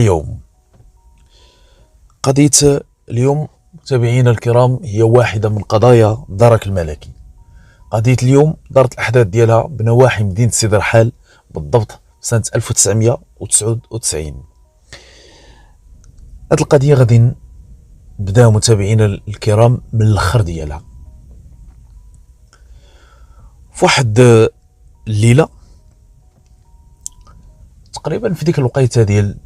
اليوم قضية اليوم متابعينا الكرام هي واحدة من قضايا الدرك الملكي. قضية اليوم دارت الأحداث ديالها بنواحي مدينة سيدي رحال بالضبط سنة 1999. هذه القضية غادي نبداو متابعينا الكرام من الآخر ديالها. في واحد الليلة تقريبا في ديك الوقيته ديال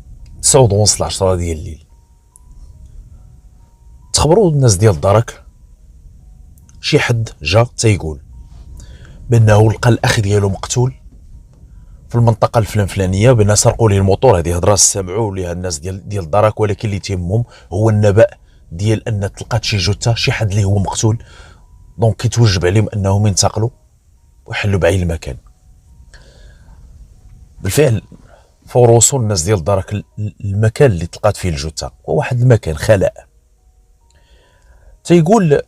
9:30 10 ديال الليل تخبروا الناس ديال الدرك شي حد جا تيقول بانه لقى الاخ ديالو مقتول في المنطقه الفلانيه، بان سرقوا ليه الموطور. هذه هضره سمعوا ليها الناس ديال الدرك، ولكن اللي تيهمهم هو النبأ ديال ان تلقات شي جثه، شي حد اللي هو مقتول. دونك كيتوجب عليهم انهم ينتقلوا ويحلوا بعين المكان. بالفعل فور وصول الناس ديال الدرك المكان اللي تلقات فيه الجثه هو واحد المكان خلاء. تيقول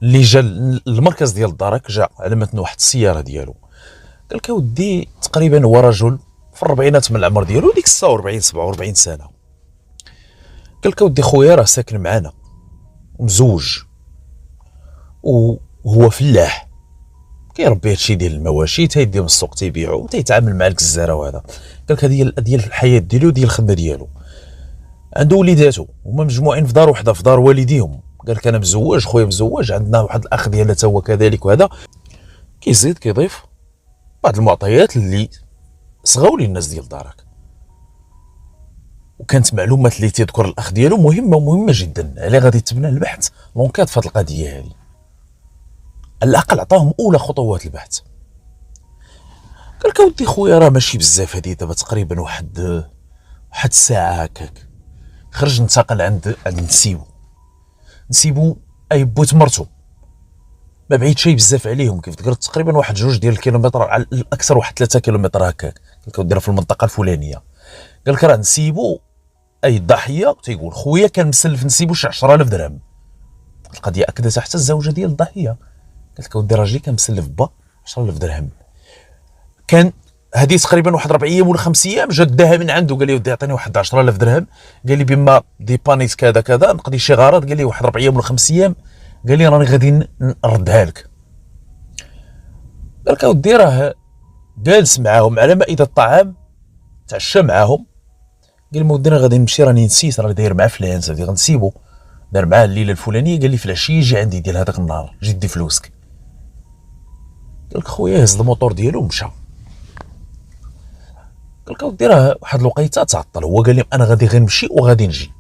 اللي جا المركز ديال الدرك جا على متن واحد السياره ديالو، قال لك اودي تقريبا هو رجل في الربعينات من العمر ديالو، ديك 46 47 سنه. قال لك اودي خويا راه ساكن معانا ومزوج وهو فلاح كيربي هادشي ديال المواشي، تيدي من السوق تيبيعو وتيتعامل مع الجزاره. وهذا قال لك هذه ديال الحياه ديالو ديال الخدمه ديالو. عنده وليداتو هما مجموعين في دار وحده في دار والديهم. قال لك انا مزوج، خويا مزوج، عندنا واحد الاخ ديالنا تا هو كذلك. وهذا كيزيد كيضيف بعض المعطيات اللي صغاو لي الناس ديال دارك. وكانت معلومات اللي تذكر الاخ ديالو مهمه جدا، على غادي تبنى البحث لونكاد في هذه القضيه هذه. على الاقل عطاهم اولى خطوات البحث. قال لك اودي خويا راه ماشي بزاف، هذه دابا تقريبا واحد الساعه هكاك خرج انتقل عند نسيبو اي بوت مرتو، ما بعيد شي بزاف عليهم، كيف ذكرت تقريبا واحد 2 ديال الكيلومتر على الاكثر، واحد 3 كيلومتر هكاك. قال لك ديرها في المنطقه الفلانيه. قال لك راه نسيبو اي الضحيه تيقول خويا كان مسلف نسيبو شي 10000 درهم. القضيه اكدتها حتى الزوجه ديال الضحيه، قالت لك ودي راجلي كان مسلف با 10000 درهم. كان هذه تقريبا واحد 4 ايام ولا 5 ايام جا داها من عنده، قال لي ودي عطيني واحد 10000 درهم، قال لي بما ديبانيت كذا كذا نقضي شي غرض، قال لي واحد 4 ايام ولا 5 ايام، قال لي راني غادي نردها لك. قال لك اودي راه جالس معاهم على مائده الطعام، تعشى معاهم، قال لي ودي غادي نمشي، راني نسيت راه داير مع فلان غادي غنسيبو، دار معاه الليله الفلانيه، قال لي في العشيه يجي عندي ديال هذاك النهار جي دي فلوسك. قال لك خويا هز الموطور ديالو ومشى. قال لك اودي راه واحد الوقيته تعطل، هو قال لي انا غادي غير نمشي وغادي نجي.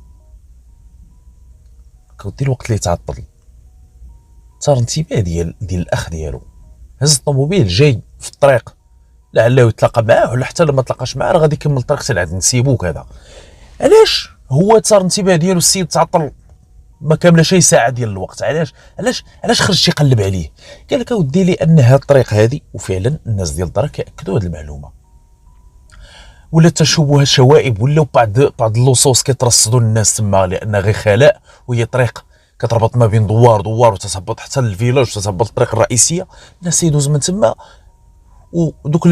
قال لك اودي الوقت اللي تعطل صار انتباه ديال الاخ ديالو، هز الطوموبيل جاي في الطريق لعله يتلاقى معاه، ولا حتى لما تلاقاش معاه راه غادي يكمل الطريق حتى لعند نسيبو كذا. علاش هو صار انتباه ديالو السيد تعطل ما كامله شي ساعه ديال الوقت؟ علاش خرج يقلب عليه؟ قال لك اودي لان هذه الطريق هذه، وفعلا الناس ديال الدار كياكدوا هذه المعلومه، ولا تشوه الشوائب، ولا بعض اللصوص كيترصدوا الناس تما، لان غير خلاء وهي طريق كتربط ما بين دوار وتتهبط حتى للفيلاج وتتهبط الطريق الرئيسيه. الناس يدوز من تما، ودوك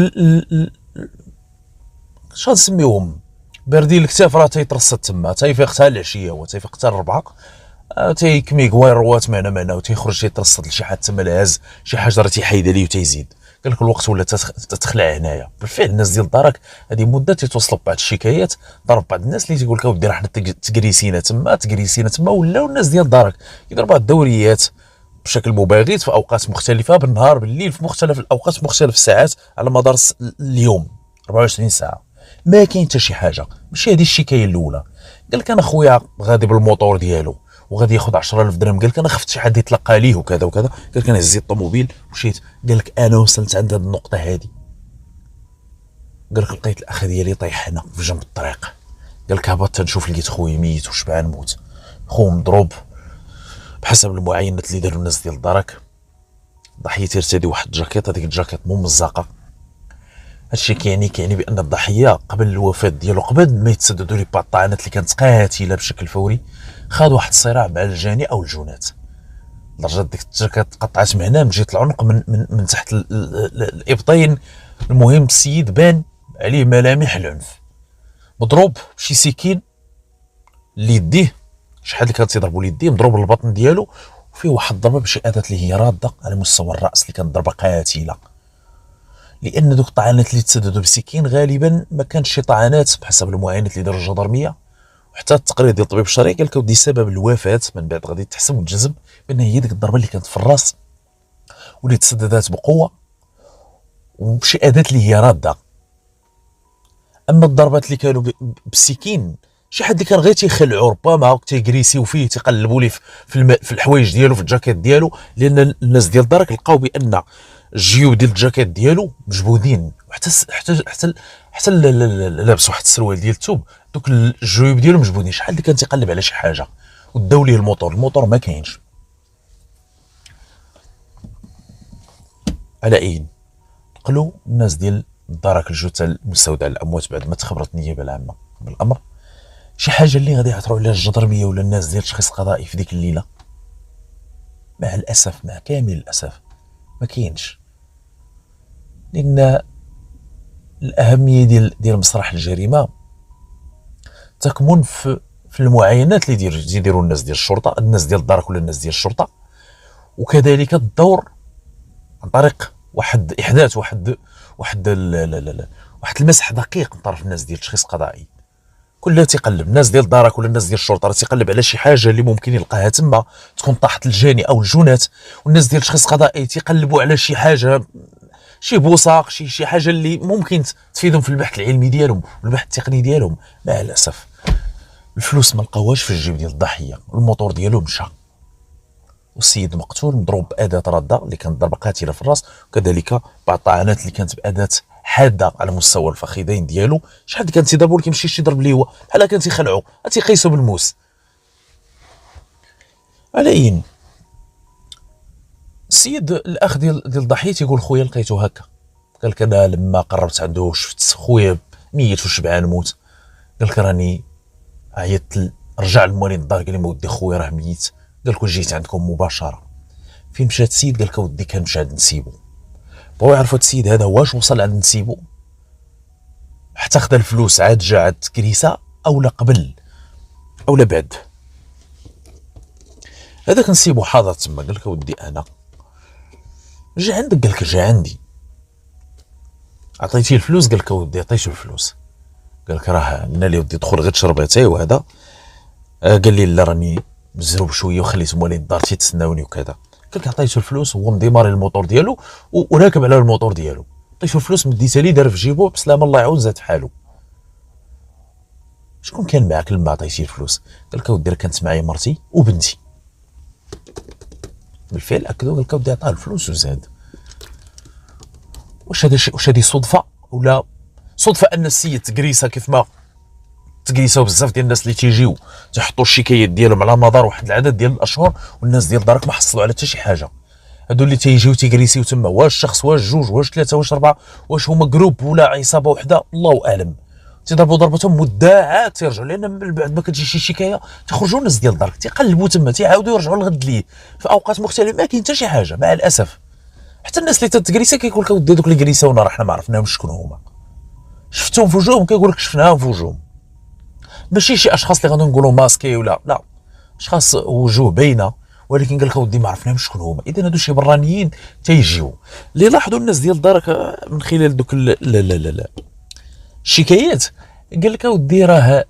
شنو نسميوهم باردين الكتاف راه تيترصد تما، تيفيق حتى العشيه، هو تيفيق حتى الربعه، تيكمي قواير روات معنا وتيخرج تيترصد لشي حد تما الهز شي حاجه راه تيحيدها ليه وتيزيد. قال لك الوقت ولا تتخلع هنايا. بالفعل الناس ديال الدرك هذه مده تيتوصلوا ببعض الشكايات، ضرب بعض الناس اللي تيقول لك اودي راه حنا تكريسينا تما، ولاو الناس ديال الدرك يديروا بعض الدوريات بشكل مباغت في اوقات مختلفه، بالنهار بالليل، في مختلف الاوقات في مختلف الساعات على مدار اليوم 24 ساعه. ما كاين حتى شي حاجه، ماشي هذه الشكايه الاولى. قال لك انا خويا غادي بالموطور ديالو وغادي ياخذ 10000 درهم، قال لك انا خفت شي حد يتلقى ليه وكذا وكذا. قال لك انا هزيت الطوموبيل ومشيت، قال لك انا وصلت عند هذه النقطه هذه، قال لك لقيت الاخ ديالي طايح هنا في جنب الطريق. قال لك هبطت نشوف لقيت خويا ميت وشبعان موت، خوه مضروب بحسب المعاينات اللي داروا الناس ديال الدرك. الضحيه تيرتدي واحد الجاكيط، هذيك الجاكيط ممزقه. هادشي كيعني بان الضحيه قبل الوفاه ديالو، قبل ما يتسددوا ليه بعض الطعنات اللي كانت قاتله بشكل فوري، خاض واحد الصراع مع الجاني او الجنات، لدرجه ديك الجاكيط تقطعت من هنا من جهه العنق، من تحت الابطين. المهم السيد بان عليه ملامح العنف، مضروب بشي سكين اللي يديه، شحال اللي كان تيضربوا ليديه، مضروب للبطن ديالو، وفيه واحد الضربه بشي اداه اللي هي راده على مستوى الراس اللي كانت ضربه قاتله. لان دوك الطعنات اللي تسددوا بالسكين غالبا ما كانش شي طعنات بحسب المعاينات اللي داروا الجدرميه، وحتى التقرير ديال الطبيب الشرعي قال لك ودي سبب الوفاه من بعد غادي تحسب وتجزم بان هي ديك الضربه اللي كانت في الراس واللي تسددات بقوه وبشي اداه اللي هي راده. اما الضربات اللي كانوا بالسكين شي حد اللي كان غير تيخلعوا ربما تيغريسيو فيه تيقلبوا ليه في الحوايج ديالو في الجاكيت ديالو، لان الناس ديال الدرك لقاو بان الجيوب ديال الجاكيت ديالو مجبودين، وحتى لابس واحد السروال ديال الثوب دوك الجيوب ديالو مجبودين. شحال اللي كان تيقلب على شي حاجه وداو ليه الموتور ما كاينش. على اين نقلوا الناس ديال الدرك الجثه المستودع الاموات بعد ما تخبرت النيابه العامه بالامر، شي حاجه اللي غادي يعثروا عليها الجدرميه ولا الناس ديال التشخيص القضائي في ديك الليله؟ مع الاسف، مع كامل الاسف ما كاينش. لان الاهميه ديال مسرح الجريمه تكمن في المعاينات اللي يديروا الناس ديال الشرطه، الناس ديال الدرك ولا الناس ديال الشرطه، وكذلك الدور عن طريق احداث واحد المسح دقيق من طرف الناس ديال التشخيص القضائي. كلها تيقلب الناس ديال الدرك ولا الناس ديال الشرطه راه تيقلب على شي حاجه اللي ممكن يلقاها تما تكون طاحت الجاني او الجنات، والناس ديال التشخيص القضائي تيقلبوا على شي حاجه، شي بوصاق، شي حاجه اللي ممكن تفيدهم في البحث العلمي ديالهم والبحث التقني ديالهم. مع الاسف الفلوس ما لقاوهاش في الجيب ديال الضحيه، الموتور ديالو مشى، والسيد مقتول مضروب باداه راده اللي كانت ضربه قاتله في الراس، وكذلك بعض الطعنات اللي كانت باداه حاده على مستوى الفخذين ديالو. شحال كان تيضربوا اللي كيمشي يضرب ليه هو بحال كان تيخلعوا تيقيسوا بالموس. على اين السيد الاخ ديال الضحيه تيقول خويا لقيته هكا، قال لك انا لما قربت عنده شفت خويا ميت وشبعان موت، قال لك راني عيطت رجع الموالين الدار قال لي ودي خويا راه ميت، قال لك جيت عندكم مباشره. فين مشى السيد؟ قال لك ودي كان مشى عند نسيبو، بغاو يعرفوا السيد هذا واش وصل عند نسيبو حتى خدا الفلوس عاد جا عند كريسه او لا قبل او لا بعد. هذاك نسيبو حاضر تما قال لك ودي انا جا عندك، قال لك جا عندي، عطيتيه الفلوس، قال لك ودي عطيته الفلوس، قال لك راه انا اللي ودي دخل غير تشرب اتاي وهذا، قال لي لا راني مزروب شويه وخليت موالين الدار تيتسناوني وكذا. قال لك عطيته الفلوس هو مديماري الموتور ديالو وراكب على الموتور ديالو، عطيته الفلوس مديتها لي دار في جيبو بسلام الله يعاون زاد في حالو. شكون كان معاك لما عطيتيه الفلوس؟ قال لك ودي كانت معايا مرتي وبنتي. بالفعل اكدوا، قال لك ودي عطاه الفلوس وزاد. واش هذه صدفه ولا صدفه ان السيد تكريسه كيف ما تكريساو بزاف ديال الناس اللي تيجيو تيحطوا الشكايات ديالهم على مدار واحد العدد ديال الاشهر والناس ديال دارك ما حصلوا على حتى شي حاجه؟ هادو اللي تيجيو تيكريسيو تما واش شخص واش جوج واش ثلاثه واش اربعه واش هما جروب ولا عصابه وحده الله اعلم، تيضربوا ضربتهم مدعات تيرجعوا، لان من بعد ما كتجي شي شكايه تيخرجوا الناس ديال دارك تيقلبوا تما تيعاودوا يرجعوا لغد ليه في اوقات مختلفه ما كاين حتى شي حاجه. مع الاسف حتى الناس اللي تتكريسا كيقول لك ودي دوك اللي كريساونا راه حنا ما عرفناهمش شكون هما، شفتهم في وجوههم كيقول لك شفناهم في وجوههم، ماشي شي اشخاص اللي غادي نقولوا ماسكي ولا لا، اشخاص وجوه باينه ولكن قال لك ودي ما عرفناهمش شكون هما. اذا هادو شي برانيين تيجيو اللي لاحظوا الناس ديال دارك من خلال دوك لا الشكايات، قال لك ودي راه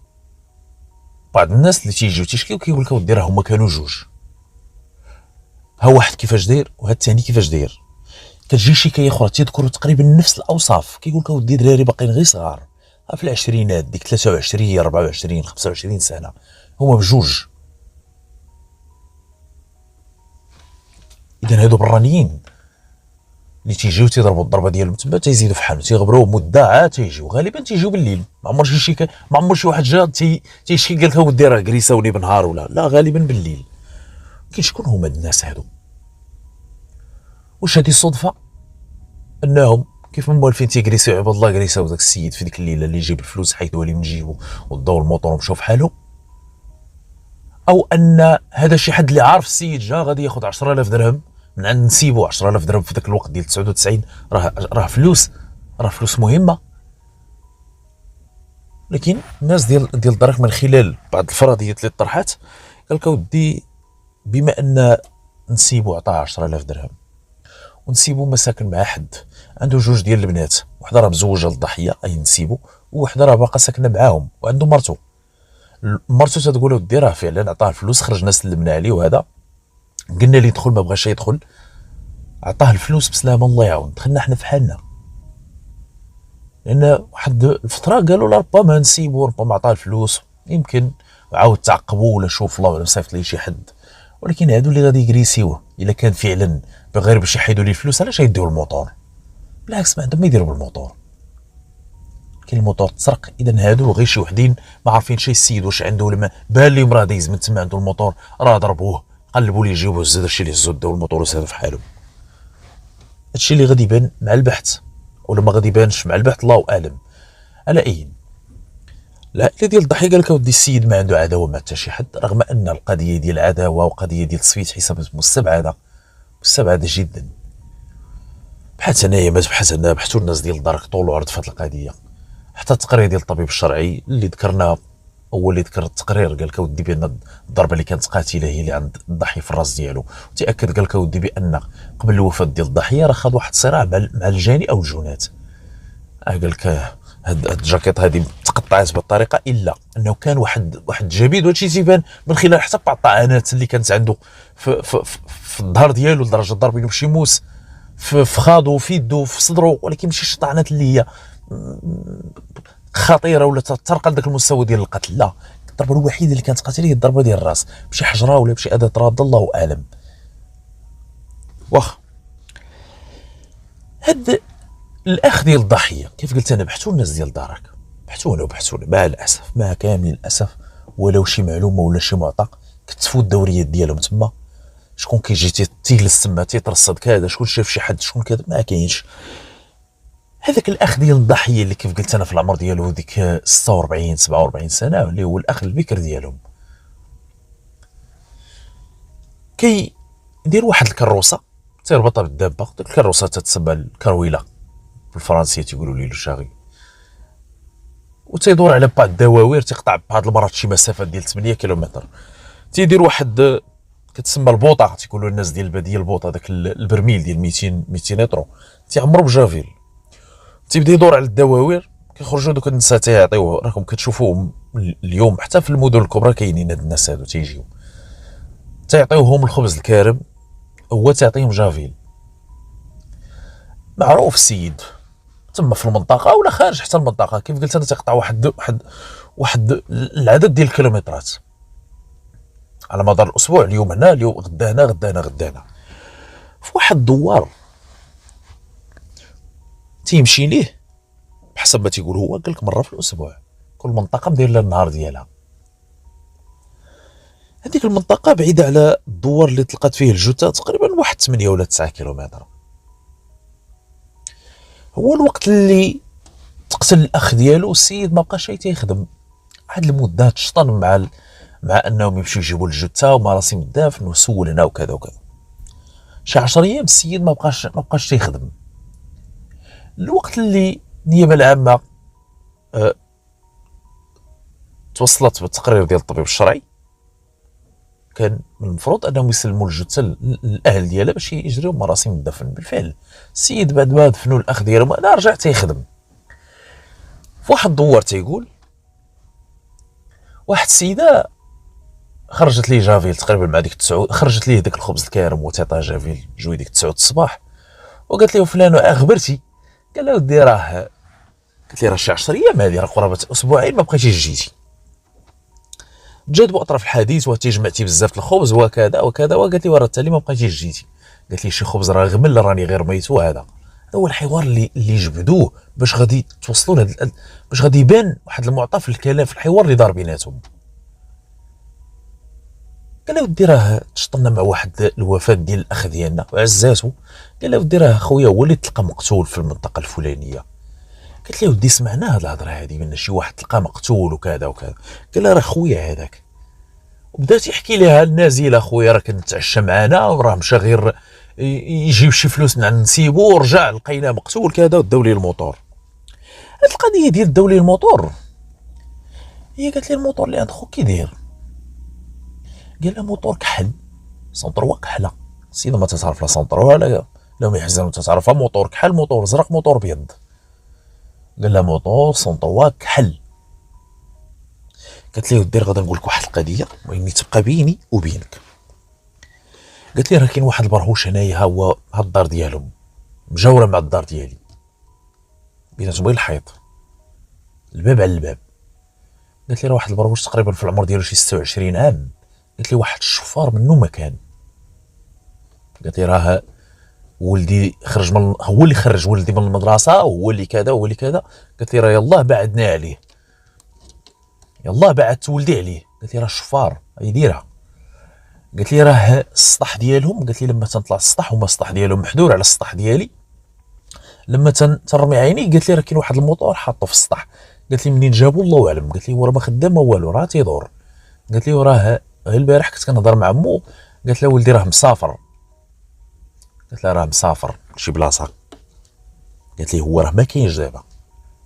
بعض الناس اللي تيجيو تيشكيو كيقول لك ودي راه هما كانوا جوج، ها واحد كيفاش داير وها الثاني كيفاش داير. كتجي شكايه اخرى تيذكروا تقريبا نفس الاوصاف، كيقول لك ودي دراري باقيين غير صغار في العشرينات ديك 23 24 25 سنه هما بجوج. اذا هادو برانيين اللي تيجيو تيضربوا الضربه ديالهم تما تيزيدوا في حالهم تيغبروا مده عاد تيجيو غالبا تيجيو بالليل. ما عمر ما عمر شي واحد جا تيشكي قال لك ودي راه كريساوني بنهار ولا لا، غالبا بالليل. كاين شكون هما الناس هادو؟ واش هذه صدفه انهم كيف ما موالفين تيكريسيو عباد الله كريساو داك السيد في ديك الليله اللي يجيب الفلوس حيدوا لي من جيبو وداو الموطور ومشاو في حالو، او ان هذا شي حد اللي عارف السيد جا غادي ياخذ 10000 درهم من عند نسيبو. 10000 درهم في ذاك الوقت ديال 99 راه فلوس، راه فلوس مهمه. 10000 درهم في ذاك الوقت ديال 99 راه فلوس مهمه. 10000 درهم في ذاك الوقت ديال 99 راه فلوس مهمه. 10000 درهم في ذاك الوقت ديال 99 راه فلوس مهمه. لكن الناس ديال الدرك من خلال بعض الفرضيات اللي طرحات، قال لك اودي بما ان نسيبو عطاه 10000 درهم ونسيبو مساكن مع حد عنده جوج ديال البنات، وحده راه مزوجه للضحيه اي نسيبو، وحده راه باقا ساكنه معاهم وعنده مرتو تتقول ودي راه فعلا عطاه الفلوس، خرجنا سلمنا عليه وهذا، قلنا لي يدخل ما بغاش يدخل، عطاه الفلوس بسلامه الله يعاون، دخلنا حنا في حالنا. لان واحد الفتره قالوا لا ربما نسيبو، ربما عطاه الفلوس يمكن عاود تعقبوا ولا شوف الله ولا صيفط ليه شي حد، ولكن هادو اللي غادي يجريسيوه الا كان فعلا غير باش يحيدوا ليه الفلوس علاش غيديو الموطور؟ بالعكس ما عندهم ما يديروا بالموطور، كاين الموطور تسرق، اذا هادو غير شي وحدين ما عارفين شي السيد واش عنده ولا ما، بان لهم راه دايز من تما عنده الموطور، راه ضربوه قلبوا ليه جيبوه الزاد داكشي اللي هزو داو الموطور وسادو في حالهم. هادشي اللي غادي يبان مع البحث، ولا ما غادي يبانش مع البحث الله اعلم. على اي لا ديال الضحيه قال لك اودي السيد ما عنده عداوه مع حتى شي حد، رغم ان القضيه ديال العداوه وقضيه ديال تصفيه حسابات مستبعده جدا. بحث انايا ما بحث انا بحثوا الناس ديال الدرك طول وعرض في هذه القضيه، حتى التقرير ديال الطبيب الشرعي اللي ذكرناه هو اللي ذكر التقرير، قال لك اودي بان الضربه اللي كانت قاتله هي اللي عند الضحيه في الراس ديالو، وتاكد قال لك اودي بان قبل الوفاه ديال الضحيه راه خاض واحد الصراع مع الجاني او الجنات. قال لك هاد الجاكيط هذه تقطعت بالطريقه، الا انه كان واحد الجبيد، وهادشي تيبان من خلال حتى بعض الطعنات اللي كانت عنده في الظهر ديالو لدرجه ضرب له بشي موس في خاضو في يدو في صدرو، ولكن ماشي شي طعنات اللي هي خطيره ولا ترقى لذاك المستوى ديال القتل، لا، الضربه الوحيده اللي كانت قاتله هي الضربه ديال الراس بشي حجره ولا بشي اداه راد الله اعلم. واخ هاد الاخ ديال الضحيه كيف قلت انا بحثوا الناس ديال دارك، بحثونا مع الاسف، مع كامل الاسف، ولو شي معلومه ولا شي معطى كتفوت الدوريات ديالهم تما، شكون كيجي تيجلس تما تيترصد كذا، شكون شاف شي حد، شكون كذا، ما كاينش. هذاك الاخ ديال الضحيه اللي كيف قلت انا في العمر ديالو ديك 46 47 سنه، اللي هو الاخ البكر ديالهم، كيدير واحد الكروسه تيربطها بالدابه، ديك الكروسه تتسمى الكرويله بالفرنسيه تيقولوا لي الشاغي، وتيدور على بعض الدواوير، تيقطع بهاد المرات شي مسافه ديال 8 كيلومتر، تيدير واحد كتسمى البوطه، تيقولوا الناس ديال الباديه البوطه، داك البرميل ديال 200 لتر تيعمرو بجافيل، تيبدا يدور على الدواوير، كيخرجوا دوك النساء تيعطيوه، راكم كتشوفوهم اليوم حتى في المدن الكبرى كاينين هاد الناس هادو، تيجيو تيعطيوهم الخبز الكارم، هو تيعطيهم جافيل. معروف السيد تما في المنطقه ولا خارج حتى المنطقه، كيف قلت انا تيقطع واحد العدد ديال الكيلومترات على مدار الاسبوع، اليوم هنا، اليوم غدا هنا، غدا هنا، غدا هنا، في واحد الدوار تيمشي ليه بحسب ما تيقول هو، قال لك مره في الاسبوع، كل منطقه مدير لها النهار ديالها. هذيك المنطقه بعيده على الدوار اللي تلقات فيه الجثه تقريبا واحد 8 ولا 9 كيلومتر. هو الوقت اللي تقتل الاخ ديالو السيد ما بقاش تيخدم، واحد المده تشطن مع انهم يمشيو يجيبوا الجثه ومراسم الدفن وسول هنا وكذا وكذا. شي 10 ايام السيد ما بقاش تيخدم. الوقت اللي النيابه العامه توصلت بالتقرير ديال الطبيب الشرعي، كان من المفروض انهم يسلموا الجثه للاهل ديالها باش يجريو مراسم الدفن. بالفعل السيد بعد ما دفنوا الاخ ديالو رجع تيخدم في واحد الدوار. تيقول واحد السيده خرجت ليه جافيل تقريبا مع ديك 9، خرجت ليه داك الخبز الكارم وتعطاه جافيل جوي ديك 9 الصباح، وقالت له فلان اخبرتي؟ قال له ودي راه، قلت لي راه شي 10 ايام هذه، راه قرابه اسبوعين ما بقيتيش جيتي. جات باطراف الحديث وتجمعتي بزاف الخبز وكذا وكذا، وقالت لي وراه حتى لي ما بقيتيش جيتي. قالت لي شي خبز راه غمل، راني غير ميت. وهذا هو الحوار اللي جبدوه باش غادي توصلوا باش غادي يبان واحد المعطى في الكلام في الحوار اللي دار بيناتهم. قال له ودي راه تشطنا مع واحد الوفاه ديال الاخ ديالنا وعزاتو. قال له ودي راه خويا هو اللي تلقى مقتول في المنطقه الفلانيه. قالت له ودي سمعنا هاد الهضره هذه من شي واحد تلقى مقتول وكذا وكذا. قال لها راه خويا هذاك، وبدات يحكي لها النازله خويا راه كنتعشى معنا وراه مشى غير يجيب شي فلوس من عند نسيبو ورجع لقيناه مقتول كذا وداو ليه الموطور. هاد القضيه ديال داو ليه الموطور هي قالت لي الموتور اللي عند خوك كي داير؟ قال لها موتور كحل، سونطروا كحله. السيده ما تتعرف لا سونطروا لا ما يحزن تتعرفها. موتور كحل، موتور زرق، موتور بيض. قال لها موتور سونطروا كحل. قالت لي ودي غادي نقول لك واحد القضيه واني تبقى بيني وبينك. قالت لي راه كاين واحد البرهوش هنايا، ها هو ها الدار ديالهم مجاوره مع الدار ديالي، بيناتهم غير الحيط، الباب على الباب. قالت لي راه واحد البرهوش تقريبا في العمر ديالو شي 26 عام. قالت لي واحد الشفار منه ما كان. قالت لي راه ولدي خرج من، هو اللي خرج ولدي من المدرسه، وهو اللي كذا وهو اللي كذا. قالت لي راه يلاه بعدنا عليه، يلاه بعدت ولدي عليه. قالت لي راه الشفار هي ديرها. قالت لي راه السطح ديالهم، قالت لي لما تنطلع السطح، هما السطح ديالهم محدور على السطح ديالي، لما تنرمي عيني قالت لي راه كاين واحد الموطور حاطه في السطح. قالت لي منين جابو الله اعلم. قالت لي هو راه ما خدام ما والو، راه تيدور. قالت لي وراه غير البارح كنت كنهضر مع مو، قالت له ولدي راه مسافر. قالت له راه مسافر لشي بلاصه. قالت لي هو راه ما كاينش دابا،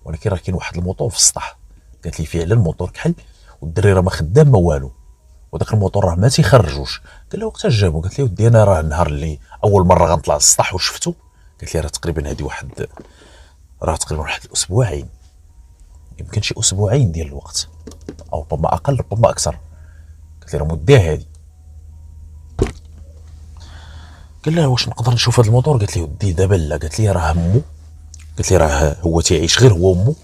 ولكن راه كاين واحد الموطور في السطح. قالت لي فعلا الموطور كحل، والدري راه ما خدام ما والو، وداك الموطور راه ما تيخرجوش. قال له وقتاش جابو؟ قالت لي ودي انا راه النهار اللي اول مره غنطلع للسطح وشفتو. قالت لي راه تقريبا هادي واحد، راه تقريبا واحد الاسبوعين، يمكن شي اسبوعين ديال الوقت، او ربما اقل ربما اكثر. قالت لي راه مده هادي. قال لها واش نقدر نشوف هذا الموطور؟ قالت لي ودي دابا لا. قالت لي راه مو، قالت لي راه هو تيعيش غير هو ومو،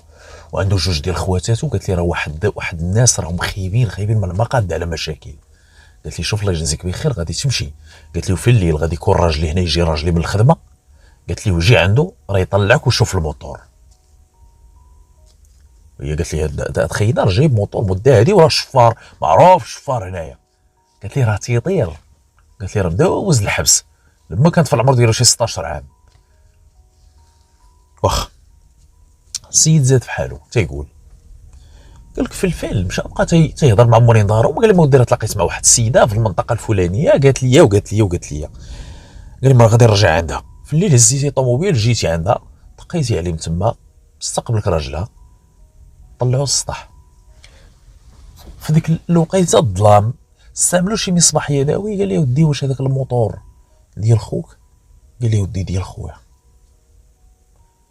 وعنده جوج ديال خواتاتو. قالت لي راه واحد الناس راهم خايبين من المقاد على مشاكل. قالت لي شوف الله يجازيك بخير غادي تمشي. قالت لي وفي الليل غادي يكون راجلي هنا، يجي راجلي من الخدمه. قالت لي ويجي عنده راه يطلعك وشوف الموطور. هي قالت لي تخيل راه جايب موطور مده هادي وراه شفار معروف، شفار هنايا. قالت لي راه تيطير. قالت لي راه مدوز الحبس لما كانت في العمر ديالو شي 16 عام. واخ السيد زاد في حاله تيقول، قال لك في الفعل مشى بقى تيهضر مع مورين دارو. قال لي ما ودي راه تلاقيت مع واحد السيده في المنطقه الفلانيه، قالت لي قال لي ما غادي نرجع عندها. في الليل هزيتي طوموبيل جيتي عندها، دقيتي عليه من تما، استقبلك راجلها، طلعوا السطح. في ديك الوقيته الظلام استعملوا شي مصباح يدوي. قال لي ودي واش هذاك الموطور ديال خوك؟ قال لي ودي ديال خويا. قال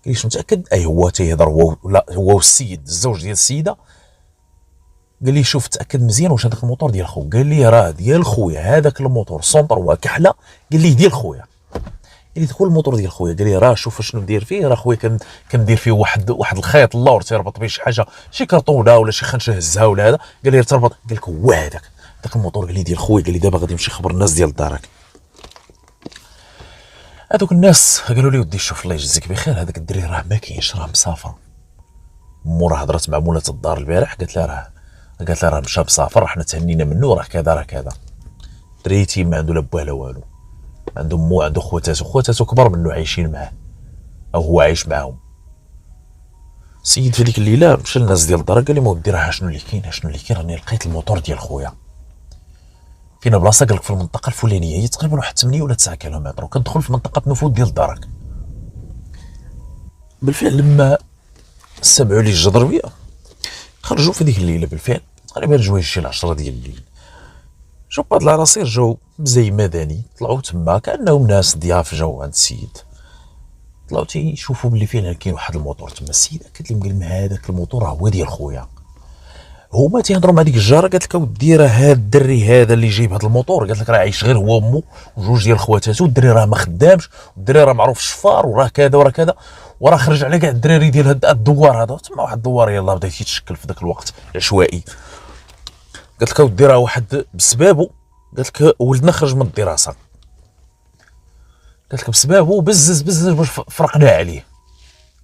لي واش متاكد؟ اي هو تيهضر هو ولا هو والسيد الزوج ديال السيده. قال لي شوف تاكد مزيان واش هذاك الموطور ديال خوك. قال لي راه ديال خويا هذاك الموطور سونطر كحله. قال لي ديال خويا. قال لي هو الموطور ديال خويا. قال لي راه شوف شنو ندير فيه، راه خويا كندير فيه واحد الخيط اللور تيربط به شي حاجه، شي كرطونه ولا شي خنشه هزها ولا هذا. قال لي تربط. قال لك هو هذاك الموطور. قال لي ديال خويا. قال لي دابا غادي نمشي نخبر الناس ديال دارك. هذوك الناس قالوا لي ودي شوف الله يجزيك بخير هذاك الدري راه ما كاينش، راه مسافر. مو راه هضرت مع مولات الدار البارح، قالت لها راه مشى مسافر، حنا تهنينا منه، راه كذا راه كذا. دريتي ما عنده لا بوه لا والو، عنده مو عنده خواتاتو كبر منه عايشين معاه او هو عايش معاهم. السيد في ديك الليله مشى للناس ديال الدار، قال لي ما ودي راه شنو اللي كاين راني لقيت الموتور ديال خويا فينا بلاصه. قال لك في المنطقه الفلانيه، هي تقريبا واحد 8 ولا 9 كيلومتر، وكتدخل في منطقه نفوذ ديال دارك. بالفعل لما سمعوا لي الجدربيه خرجوا في ديك الليله، بالفعل تقريبا جوج شي 10 ديال الليل. شوف بعض العراصير جاو بزي مدني، طلعوا تما كانهم ناس ضياف جاو عند السيد، طلعوا تيشوفوا باللي فعلا كاين واحد الموتور تما. السيده قالت لهم قال هذاك الموتور راه هو ديال خويا. هما تيهضروا مع ديك الجاره، قالت لك اودي راه هذا الدري هذا اللي جايب هذا الموتور، قالت لك راه عايش غير هو وامه وجوج ديال خواتاتو، الدري راه ما خدامش، والدري راه معروف شفار وراه كذا وراه كذا، وراه خرج على كاع الدراري ديال هذا الدوار هذا. تما واحد الدوار يلاه بدا يتشكل في ذاك الوقت عشوائي. قالت لك اودي راه واحد بسبابه، قالت لك ولدنا خرج من الدراسه، قالت لك بسبابه بزز باش فرقنا عليه.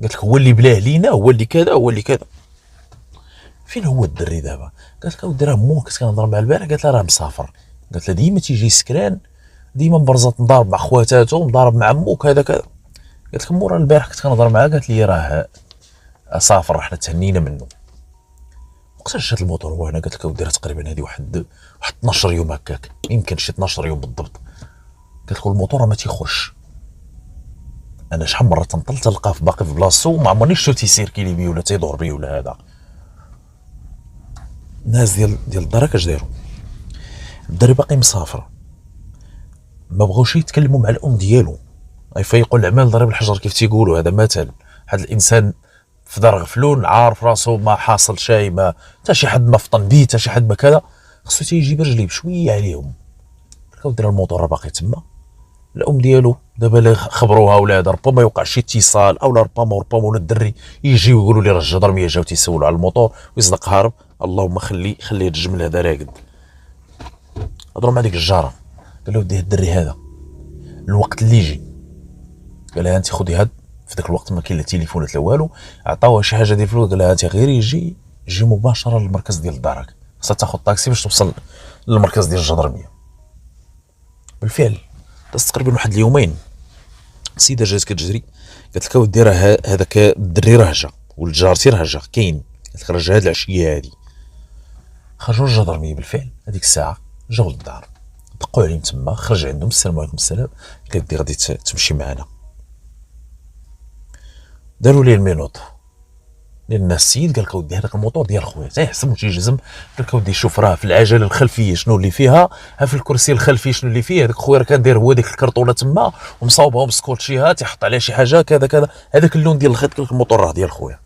قالت لك هو اللي بلاه لينا، هو اللي كذا هو اللي كذا. فين هو الدري دابا؟ قالت لك اودي راه مو كنت كنهضر مع البارح، قالت لها راه مسافر. قالت لها ديما تيجي سكران، ديما مبرزط مضارب مع خواتاتو، مضارب مع مو كذا كذا. قالت لك مو راه البارح كنت كنهضر معاه، قالت لي راه سافر، حنا تهنينا منه. وقتاش جات الموتور هو هنا؟ قالت لك اودي راه تقريبا هذه واحد 12 يوم هكاك، يمكن شي 12 يوم بالضبط. قالت لك الموتور راه ما تيخرجش، انا شحال مره تنطل تلقاه باقي في بلاصتو، وما عمرني شفتو تيسير كيلي بيه ولا تيدور بيه ولا هذا. الناس ديال الدار اش داروا؟ الدري باقي مسافر، ما بغاوش يتكلموا مع الام ديالو، يفيقوا العمال ضرب الحجر كيف تيقولوا. هذا مثل هذا الانسان في دار غفلون، عارف راسو ما حاصل شيء، ما حتى شي حد ما فطن بيه، حتى شي حد ما كذا، خصو تيجي برجليه بشويه عليهم. كودير الموطور باقي تما، الام ديالو دابا اللي خبروها ولادها ربما يوقع شي اتصال، او ربما ولا الدري يجيو يقولوا لي راه الجدرميه جاو تيسولوا على الموطور ويصدق هارب. اللهم خلي الجمل هذا راقد. هضروا مع ديك الجاره، قال له ودي الدري هذا الوقت اللي يجي، قال لها انت خذي هاد، في ذاك الوقت ما كاين لا تليفونات لا والو، عطاوها شي حاجه ديال الفلوس، قال لها انت غير يجي مباشره للمركز ديال دارك، خاصها تاخذ طاكسي باش توصل للمركز ديال الجدرميه. بالفعل داز تقريبا واحد اليومين، السيده جات كتجري قالت لك اودي راه هذاك الدري راه جا، ولد جارتي راه جا كاين، قالت لك راه جا هاد العشيه هادي. خرجوا للجدرميه بالفعل هذيك الساعه، جاو للدار دقوا عليهم تما، خرج عندهم السلام عليكم السلام، قالت لي غادي تمشي معنا. داروا ليه المينوط، لان السيد قال لك اودي هذاك الموطور ديال خويا تيحسب وتيجزم، قال لك اودي شوف راه في العجله الخلفيه شنو اللي فيها، ها في الكرسي الخلفي شنو اللي فيه، هذاك خويا راه كان داير هو ديك الكرتونه تما ومصاوبها بسكوتشيها، تيحط عليها شي حاجه كذا كذا، هذاك اللون ديال الخيط، قال لك الموطور راه ديال خويا.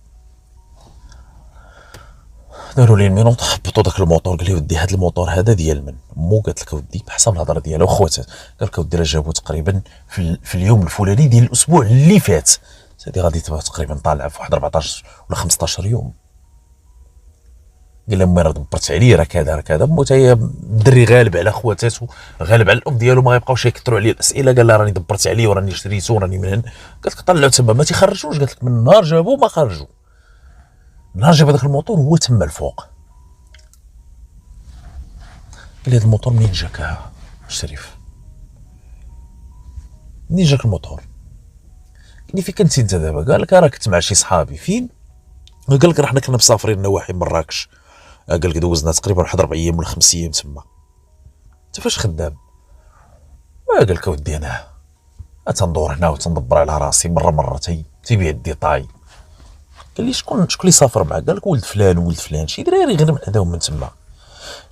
داروا ليه المينوط، هبطوا داك الموطور، قال لي ودي هذا الموطور هذا ديال من مو، قالت لك ودي بحسب الهضره ديالها وخواتها، قال لك ودي راه جابوه تقريبا في اليوم الفلاني ديال الاسبوع اللي فات، هذه غادي تبقى تقريبا طالعه في واحد 14 ولا 15 يوم. قال لها امي راه دبرت عليه، راه كذا راه كذا، مو هي الدري غالب على خواتاتو، غالب على الام ديالو، ما غيبقاوش يكثروا عليه الاسئله. قال لها راني دبرت عليه وراني شريته وراني من، قالت لك طلعوا تما ما تيخرجوش، قالت لك من النهار جابوه ما خرجوا، نهار جاب هذاك الموطور هو تما الفوق. قال لي هذا الموطور منين جاك الشريف؟ منين جاك الموطور؟ قال لي فين كنتي انت دابا؟ قال لك راه كنت مع شي صحابي. فين؟ قال لك راه حنا كنا مسافرين نواحي مراكش، قال لك دوزنا تقريبا واحد 4 ايام ولا 5 ايام تما. انت فاش خدام؟ قال لك اودي انا تندور هنا وتندبر على راسي مره تيبيع الديطاي. قال لي شكون اللي سافر معك؟ قال لك ولد فلان وولد فلان، شي دراري غير من عندهم من تما،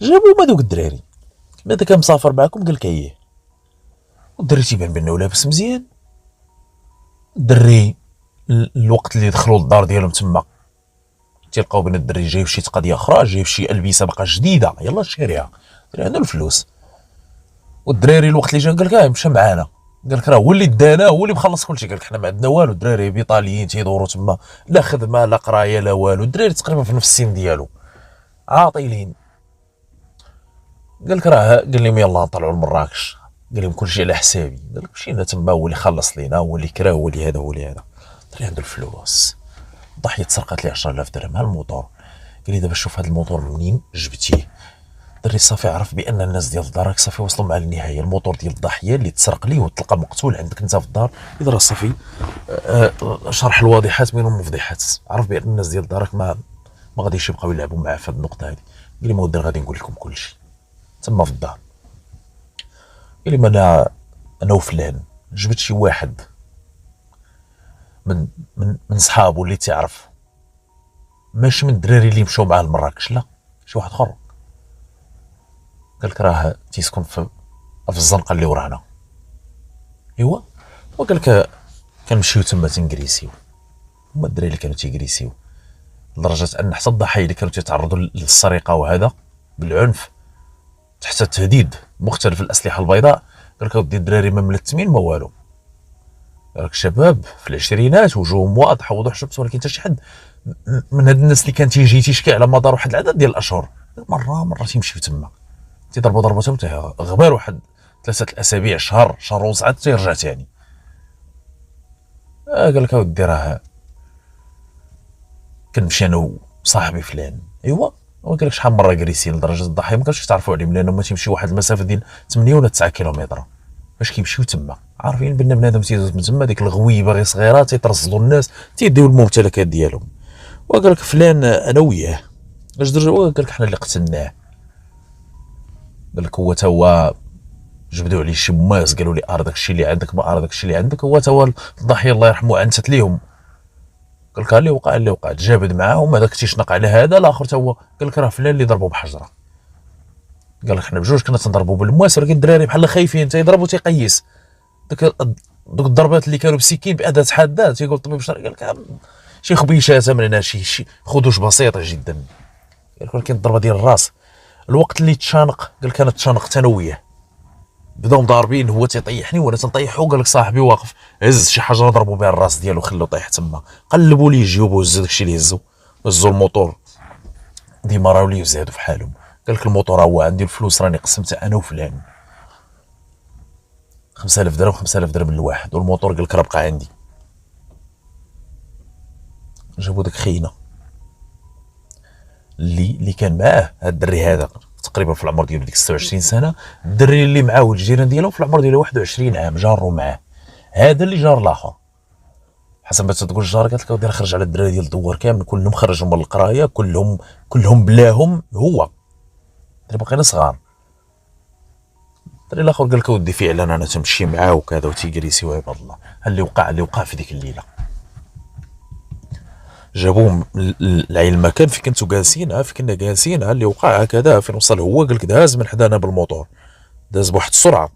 جابوا هما دوك الدراري. ماذا كان مسافر معكم؟ قال لك اييه. والدري تيبان بانه لابس مزيان، الدري الوقت اللي دخلوا للدار ديالهم تما تلقاو بان الدري جايب شي قضيه اخرى، جايب شي البسه باقا جديده يلا شاريها، دري عنده الفلوس. والدراري الوقت اللي جا قال لك مشى معانا، قال لك راه هو اللي دانا، هو اللي مخلص كلشي، قال لك حنا ما عندنا والو، الدراري بيطاليين تيدوروا تما، لا خدمه لا قرايه لا والو، الدراري تقريبا في نفس السن ديالو عاطلين. قال لك راه قال لهم يلا نطلعوا لمراكش، قال لهم كلشي على حسابي. قال لك مشينا تما، هو اللي خلص لينا، هو اللي كرا، هو اللي هذا هو اللي هذا، دري عنده الفلوس. الضحيه تسرقت لي 10000 درهم ها الموطور. قال لي دابا شوف هذا الموطور منين جبتيه؟ دري صافي عرف بان الناس ديال دارك صافي وصلوا مع النهايه، الموطور ديال الضحيه اللي تسرق ليه وتلقى مقتول عندك انت في الدار، اذا راه صافي شرح الواضحات من المفضحات، عرف بان الناس ديال دارك ما غاديش يبقاو يلعبوا معاه في هذه النقطه هذه. قال لي ما ودي غادي نقول لكم كلشي تما في الدار. قال لي ما انا وفلان جبت شي واحد من صحابه اللي تعرف، ماشي من الدراري اللي مشاو معاه لمراكش، لا شي واحد اخر. قال لك راه تيسكن في الزنقه اللي ورانا. ايوا وقال لك كنمشيو تما تنكريسيو، هما الدراري اللي كانوا تيكريسيو، لدرجه ان حتى الضحايا اللي كانوا تيتعرضوا للسرقه وهذا بالعنف تحت التهديد مختلف الاسلحه البيضاء، قال لك اودي الدراري ما ملتمين ما والو، راك شباب في العشرينات وجوهم واضح وضوح الشمس، ولكن حتى شي حد من هاد الناس اللي كان تيجي تيشكي على مدار واحد العدد ديال الاشهر مره تيمشيو تما تيضربوا ضربتهم غبار واحد 3 الاسابيع شهر ونص عاد تيرجع ثاني. قال لك اودي راه كنمشي انا وصاحبي فلان. ايوا وقال لك شحال مره كريسين لدرجه الضحيه ما كانوش تعرفوا عليهم، لانهم ما تيمشيو واحد المسافه ديال 8 ولا 9 كيلومتر باش كيمشيو تما، عارفين بان بنادم تيدوز من تما ديك الغويبه غير صغيره تيترصدوا الناس تيديو الممتلكات ديالهم. وقال لك فلان انا وياه اش درنا؟ قال لك حنا اللي قتلناه. قال لك هو تا هو جبدوا عليه شي ماس، قالوا لي داك الشيء اللي عندك ما داك الشيء اللي عندك، هو تا هو الضحيه الله يرحمه عنست ليهم قال لك اللي وقع اللي وقع، تجابد معاهم، هذاك تيشنق على هذا، الاخر تا هو قال لك راه فلان اللي ضربوا بحجره. قال لك حنا بجوج كنا تنضربوا بالمواس، ولكن الدراري بحال خايفين تيضربوا تيقيس دوك الضربات اللي كانوا بسكين باداه حاده. تيقول الطبيب الشرعي قال لك شي خبيشات من هنا، شي خدوش بسيطه جدا. قال لك ولكن الضربه ديال الراس الوقت اللي تشانق، قال لك انا تشانقت انا وياه، بداو ضاربين، هو تيطيحني وانا تنطيحو. قال لك صاحبي واقف هز شي حاجه ضربوا بها الراس ديالو خلو طيح تما، قلبوا ليه جيوبو، هزوا داكشي اللي هزوا الموتور ديما راهو ليه زادوا في حالهم. قال لك الموتور هو عندي، الفلوس راني قسمتها انا وفلان، 5000 درهم 5000 درهم للواحد، والموتور قال لك راه بقى عندي. جابوا داك خينا اللي كان معاه، هاد الدري هذا تقريبا في العمر ديالو ديك 26 سنه، الدري اللي معاه والجيران ديالو في العمر ديالو 21 عام جاروا معاه، هذا اللي جار الاخر. حسب ما تقول الجار قالت لك ودي خرج على الدراري ديال الدوار كامل كلهم خرجوا من القرايه، كلهم بلاهم هو اللي باقيين صغار. الدري الاخر قال لك ودي فعلا انا تمشي معاه وكذا وتيجريسي وعباد الله. اللي وقع في ديك الليله جابوهم لعين المكان فين كنتو جالسين، فين كنا جالسين، اللي وقع هكذا فين وصل هو. قال لك داز من حدانا بالموتور، داز بواحد السرعه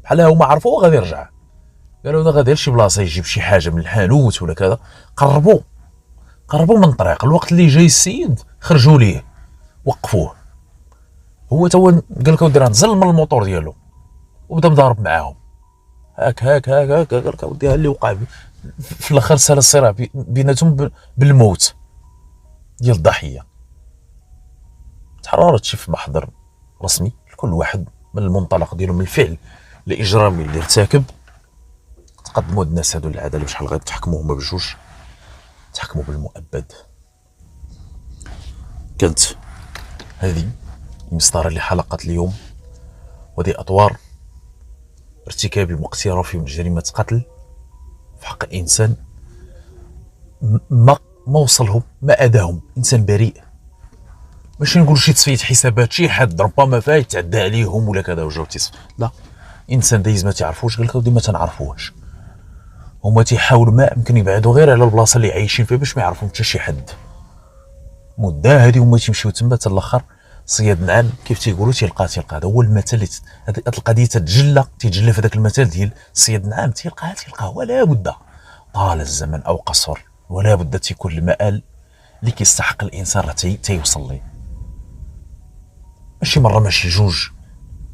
بحال هما عرفوه غادي يرجع. قالوا هذا غادي لشي بلاصه يجيب شي حاجه من الحانوت ولا كذا. قربوا من الطريق، الوقت اللي جاي السيد خرجوا ليه وقفوه. هو تو قال لك ودي راه نزل من الموتور ديالو وبدا مضارب معاهم هاك. قال لك ودي اللي وقع في الاخر سال الصراع بيناتهم بالموت ديال الضحيه. تحررت شي في محضر رسمي لكل واحد من المنطلق ديالو من الفعل الاجرامي اللي ارتكب. تقدموا الناس هادو للعداله بشحال غيتحكموا هما بجوج، تحكموا بالمؤبد. كانت هذه المسطره اللي حلقت اليوم، ودي اطوار ارتكاب المقترف من جريمه قتل في حق انسان ما وصلهم، ما اداهم، انسان بريء. ماشي نقول شي تصفيه حسابات، شي حد ربما فايت تعدى عليهم ولا كذا وجاو لا، انسان دايز ما تعرفوش. قال لك ودي ما تنعرفوهش، هما تيحاولوا ما يمكن يبعدوا غير على البلاصه اللي عايشين فيها باش ما يعرفهم حتى شي حد. مده هذه هما تيمشيو تما حتى الاخر صياد نعام كيف تيقولوا تيلقى هذا هو المثل اللي هذه القضيه تتجلى في هذاك المثل ديال صياد نعام، تيلقاه ولا بد طال الزمن او قصر، ولا بد تيكون المآل اللي كيستحق الانسان راه تيوصل ليه. ماشي مره، ماشي جوج،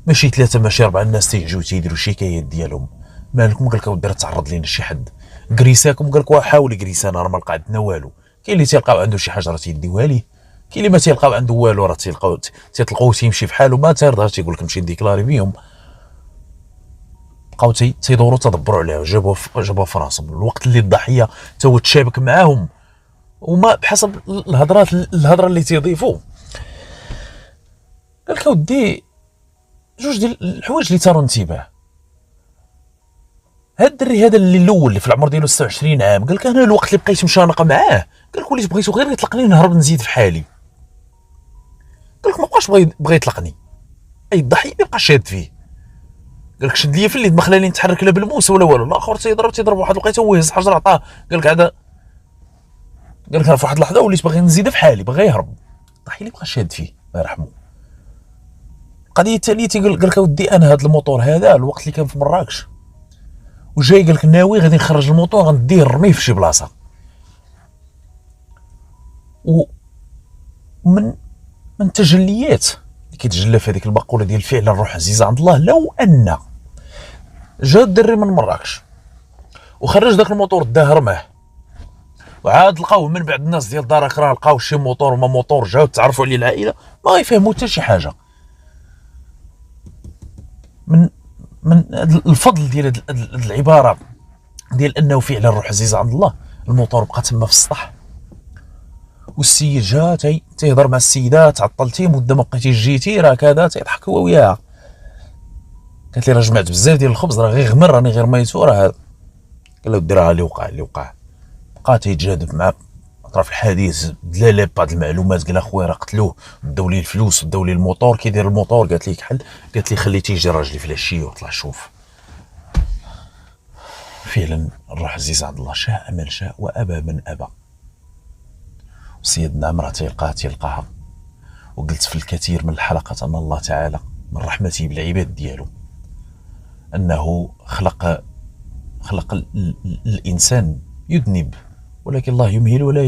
ماشي ثلاثه، ماشي اربعه، الناس تيجيو تيديروا شكايات ديالهم. مالكم؟ قال لك ودي تعرض لينا شي حد كريساكم، قال لك حاول يكريسانا راه ما لقى عندنا والو. كاين اللي تيلقاو عنده شي حاجه راه تيديوها ليه، كاين اللي ما تيلقاو عنده والو راه تيلقاوه تيمشي في حاله ما تيرضاش، تيقول لك نمشي نديكلاري بهم. بقاو تيدوروا تدبروا عليها، جابوها في راسهم الوقت اللي الضحيه تا هو تشابك معاهم، وما بحسب الهضره اللي تيضيفوا. قال لك ودي جوج ديال الحوايج اللي ثاروا انتباه. هاد الدري هذا اللي الاول اللي في العمر ديالو 26 عام، قال لك انا الوقت اللي بقيت مشانقه معاه، قال لك وليت بغيتو غير يطلقني نهرب نزيد في حالي. قال لك ما بقاش بغى يطلقني، اي الضحيه ما بقاش شاد فيه. قال لك شد لي في اليد ما خلاني نتحرك لا بالموس ولا والو. الاخر تيضرب واحد الوقيته هو يهز حجر عطاه. قال لك هذا، قال لك في واحد اللحظه وليت باغي نزيد في حالي، باغي يهرب. الضحيه اللي بقى شاد فيه الله يرحمه. القضيه الثانيه قال لك ودي انا هذا الموتور هذا الوقت اللي كان في مراكش وجاي، قال لك ناوي غادي نخرج الموتور غنديه نرميه في شي بلاصه. ومن تجليات اللي كيتجلى في هذيك المقوله ديال فعلا الروح عزيزه عند الله، لو ان جا الدري من مراكش وخرج داك الموتور داه رماه، وعاد لقاوه من بعد الناس ديال دارك راه لقاو شي موتور وما موتور، جاو تعرفوا عليه العائله، ما غيفهموا حتى شي حاجه. من الفضل ديال العباره ديال انه فعلا الروح عزيزه عند الله، الموتور بقى تما في السطح، والسيد جا تيهضر مع السيده، تعطلتي مده ما بقيتي جيتي راه كذا، تيضحك هو وياها. قالت لي راه جمعت بزاف ديال الخبز، راه غير غمر، راني غير ميتو راه هذا. قال له ديرها اللي وقع. بقى تيتجادف مع اطراف الحديث، دلاله بعض المعلومات. قال اخويا راه قتلوه، داو لي الفلوس وداو لي الموتور، كيدير الموتور؟ قالت لي خليتي يجي راجلي في العشيه وطلع شوف. فعلا الروح عزيز عند الله، شاء من شاء وأبى من أبى. وسيدنا عمره تيلقاها. وقلت في الكثير من الحلقات أن الله تعالى من رحمته بالعباد ديالو أنه خلق الإنسان يذنب، ولكن الله يمهل ولا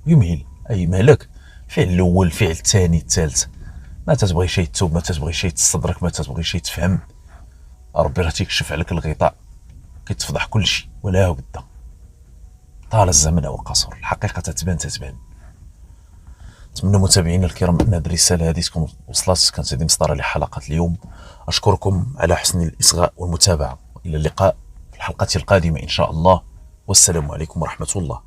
يمهل أي مهلك. فعل الأول، فعل الثاني، الثالث، ما تتبغي شي تتوب، ما تتبغي شي تصدرك، ما تتبغي شي تفهم، ربي راه تيكشف عليك الغطاء، كيتفضح كل شيء ولا بد. طال الزمن او قصر، الحقيقه تتبان. نتمنى متابعينا الكرام ان هذه الرساله هذه تكون وصلت. كانت هذه مسطره لحلقه اليوم. اشكركم على حسن الاصغاء والمتابعه، والى اللقاء في الحلقه القادمه ان شاء الله، والسلام عليكم ورحمه الله.